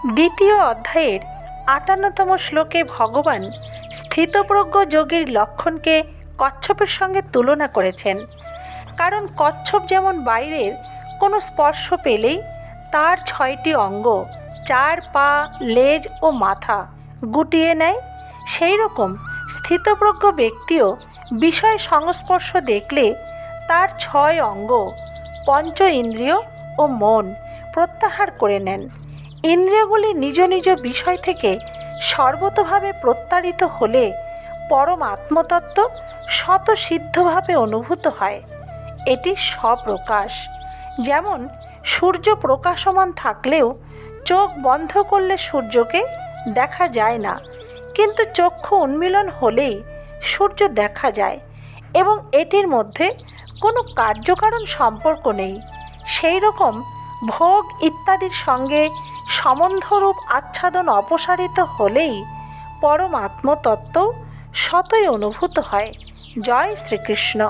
দ্বিতীয় অধ্যায়ের ৫৮তম শ্লোকে ভগবান স্থিতপ্রজ্ঞ যোগীর লক্ষণকে কচ্ছপের সঙ্গে তুলনা করেছেন। কারণ কচ্ছপ যেমন বাইরের কোনো স্পর্শ পেলেই তার ৬টি অঙ্গ, ৪ পা, লেজ ও মাথা গুটিয়ে নেয়, সেই রকম স্থিতপ্রজ্ঞ ব্যক্তিও বিষয় সংস্পর্শ দেখলে তার ৬ অঙ্গ, পঞ্চ ইন্দ্রিয় ও মন প্রত্যাহার করে নেন। ইন্দ্রিয়গুলি নিজ নিজ বিষয় থেকে সর্বতোভাবে প্রত্যারিত হলে পরম আত্মতত্ত্ব স্বতঃসিদ্ধভাবে অনুভূত হয়। এটি স্বপ্রকাশ। যেমন সূর্য প্রকাশমান থাকলেও চোখ বন্ধ করলে সূর্যকে দেখা যায় না, কিন্তু চক্ষু উন্মীলন হলেই সূর্য দেখা যায় এবং এটির মধ্যে কোনো কার্যকারণ সম্পর্ক নেই। সেই রকম ভোগ ইত্যাদির সঙ্গে সম্বন্ধরূপ আচ্ছাদন অপসারিত হলেই পরম আত্মতত্ত্ব স্বতই অনুভূত হয়। জয় শ্রীকৃষ্ণ।